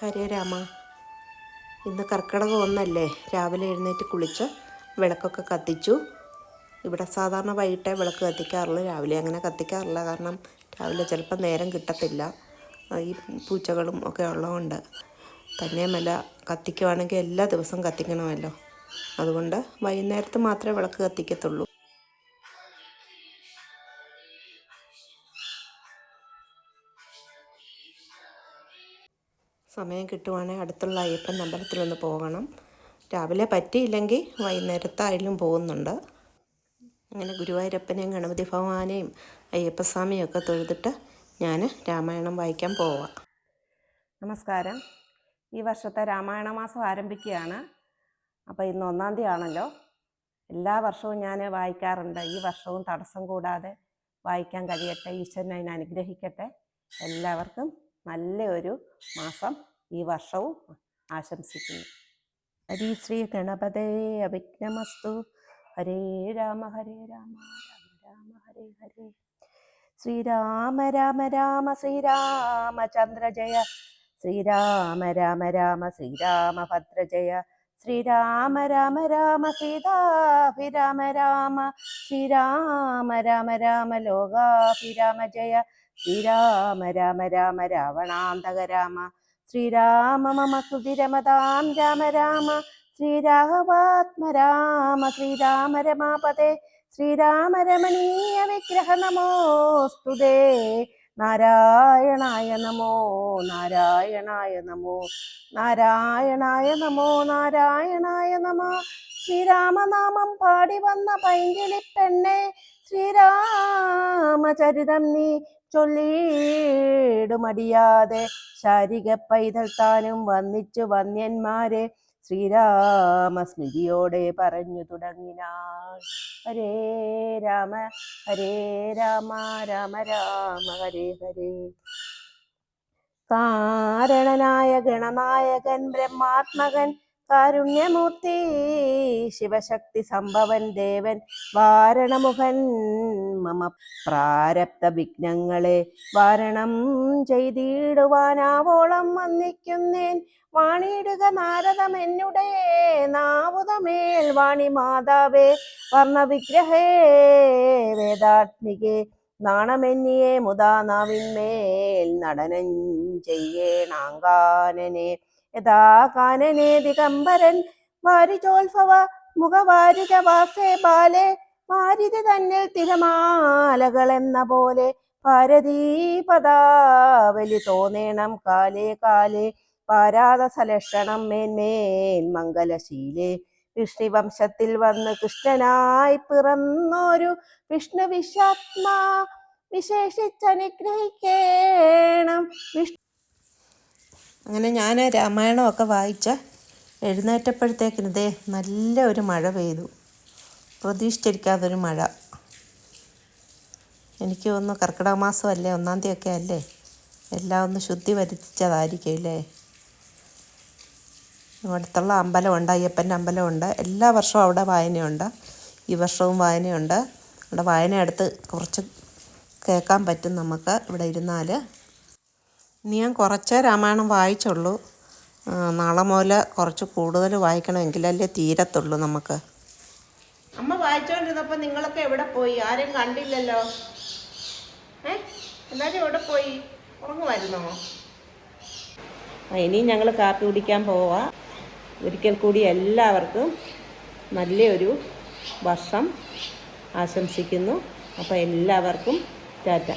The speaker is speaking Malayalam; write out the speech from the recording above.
ഹരേ രാമ. ഇന്ന് കർക്കിടകം 1 രാവിലെ എഴുന്നേറ്റ് കുളിച്ച് വിളക്കൊക്കെ കത്തിച്ചു. ഇവിടെ സാധാരണ വൈകിട്ടേ വിളക്ക് കത്തിക്കാറുള്ളൂ, രാവിലെ അങ്ങനെ കത്തിക്കാറില്ല. കാരണം രാവിലെ ചിലപ്പോൾ നേരം കിട്ടത്തില്ല, ഈ പൂച്ചകളും ഒക്കെ ഉള്ളതുകൊണ്ട്. തന്നെയുമല്ല, കത്തിക്കുവാണെങ്കിൽ എല്ലാ ദിവസവും കത്തിക്കണമല്ലോ. അതുകൊണ്ട് വൈകുന്നേരത്ത് മാത്രമേ വിളക്ക് കത്തിക്കത്തുള്ളൂ. സമയം കിട്ടുവാണെങ്കിൽ അടുത്തുള്ള അയ്യപ്പൻ അമ്പലത്തിലൊന്ന് പോകണം. രാവിലെ പറ്റിയില്ലെങ്കിൽ വൈകുന്നേരത്തായാലും പോകുന്നുണ്ട്. അങ്ങനെ ഗുരുവായൂരപ്പനെയും ഗണപതി ഭഗവാനെയും അയ്യപ്പസ്വാമിയും ഒക്കെ തൊഴുതിട്ട് ഞാൻ രാമായണം വായിക്കാൻ പോവാം. നമസ്കാരം. ഈ വർഷത്തെ രാമായണ മാസം ആരംഭിക്കുകയാണ്. അപ്പോൾ ഇന്ന് 1-ാം തീയതി ആണല്ലോ. എല്ലാ വർഷവും ഞാൻ വായിക്കാറുണ്ട്. ഈ വർഷവും തടസ്സം കൂടാതെ വായിക്കാൻ കഴിയട്ടെ. ഈശ്വരൻ അതിനെ അനുഗ്രഹിക്കട്ടെ. എല്ലാവർക്കും നല്ലൊരു മാസം ഈ വർഷവും ആശംസിക്കുന്നു. ഹരി ശ്രീ ഗണപതേ അവിഘ്നമസ്തു. ഹരേ രാമ ഹരേ രാമ രാമ രാമ ഹരേ ഹരേ. ശ്രീരാമ രാമ രാമ ശ്രീരാമചന്ദ്ര ജയ. ശ്രീരാമ രാമ രാമ ശ്രീരാമഭദ്ര ജയ. ശ്രീരാമ രാമ രാമ സീതാഭിരാമ രാമ. ശ്രീരാമ രാമ രാമ ലോകാഭിരാമ ജയ. ശ്രീരാമ രാമ രാമ രാവണാന്തക രാമ. ശ്രീരാമ മമ കുതിരമതാം രാമ രാമ. ശ്രീരാഘവാത്മ രാമ. ശ്രീരാമ രമാപതേ. ശ്രീരാമ രമണീയ വിഗ്രഹ നമോസ്തുതേ. നാരായണായ നമോ നാരായണായ നമോ നാരായണായ നമോ നാരായണായ നമോ. ശ്രീരാമനാമം പാടി വന്ന പൈങ്കിളിപ്പെണ്ണെ, ശ്രീരാമചരിതം നീ ചൊല്ലിടുമടിയാതെ. ശാരിക പൈതൽ താനും വന്നിച്ചു വന്യന്മാരെ ശ്രീരാമസ്മൃതിയോടെ പറഞ്ഞു തുടങ്ങിനാൾ. ഹരേ രാമ ഹരേ രാമ രാമ രാമ ഹരേ ഹരേ. കാരണനായ ഗണനായകൻ ബ്രഹ്മാത്മകൻ കാരുണ്യമൂർത്തി ശിവശക്തി സംഭവൻ ദേവൻ വാരണമുഖൻ മമ പ്രാരബ്ധ വിഘ്നങ്ങളെ വാരണം ചെയ്തിടുവാനാവോളം വന്നിക്കുന്നേൻ. വാണിയിടുക നാരദം എന്നുടെ നാവുതമേൽ. വാണി മാതാവേ വർണ്ണവിഗ്രഹേ വേദാത്മികേ. നാണമെന്നിയെ മുതാ നാവിന്മേൽ നടനം ചെയ്യേണാങ്കാനനെ. യഥാ കാനനെ ദിഗംബരൻ വാരിജോത്സവ മുഖവാരിജവാസേ ബാലെ. വാരിധി തന്നിൽ തിരമാലകൾ എന്ന പോലെ ഭാരതീ പദാവലി തോന്നേണം കാലേ കാലേ. പാരാത സലക്ഷണം മേന്മേൽ മംഗലശീലേ. വിഷ്ണുവംശത്തിൽ വന്ന് കൃഷ്ണനായി പിറന്നൊരു വിഷ്ണു വിശ്വാത്മാ വിശേഷിച്ചനുഗ്രഹിക്കേണം. അങ്ങനെ ഞാൻ രാമായണമൊക്കെ വായിച്ച് എഴുന്നേറ്റപ്പോഴത്തേക്കിന് ഇതേ നല്ലൊരു മഴ പെയ്തു. പ്രതീക്ഷിച്ചിരിക്കാതൊരു മഴ. എനിക്ക് തോന്നുന്നു കർക്കിടക മാസമല്ലേ, 1-ാം തീയതി അല്ലേ, എല്ലാം ഒന്ന് ശുദ്ധി വരുത്തിച്ചതായിരിക്കും അല്ലേ. അടുത്തുള്ള അമ്പലമുണ്ട്, അയ്യപ്പൻ്റെ അമ്പലമുണ്ട്. എല്ലാ വർഷവും അവിടെ വായനയുണ്ട്. ഈ വർഷവും വായനയുണ്ട്. അവിടെ വായന അടുത്ത് കുറച്ച് കേൾക്കാൻ പറ്റും നമുക്ക് ഇവിടെ ഇരുന്നാൽ. ഇനി ഞാൻ കുറച്ചേ രാമായണം വായിച്ചുള്ളൂ. നാളെ മുതൽ കുറച്ച് കൂടുതൽ വായിക്കണമെങ്കിലല്ലേ തീരത്തുള്ളൂ നമുക്ക്. അമ്മ വായിച്ചുകൊണ്ടിരുന്നപ്പോൾ നിങ്ങളൊക്കെ എവിടെ പോയി? ആരും കണ്ടില്ലല്ലോ. എല്ലാവരും എവിടെ പോയി? ഉറങ്ങുമായിരുന്നോ? ഇനി ഞങ്ങൾ കാപ്പി കുടിക്കാൻ പോവാം. ഒരിക്കൽ കൂടി എല്ലാവർക്കും നല്ലൊരു വർഷം ആശംസിക്കുന്നു. അപ്പോൾ എല്ലാവർക്കും ടാറ്റ.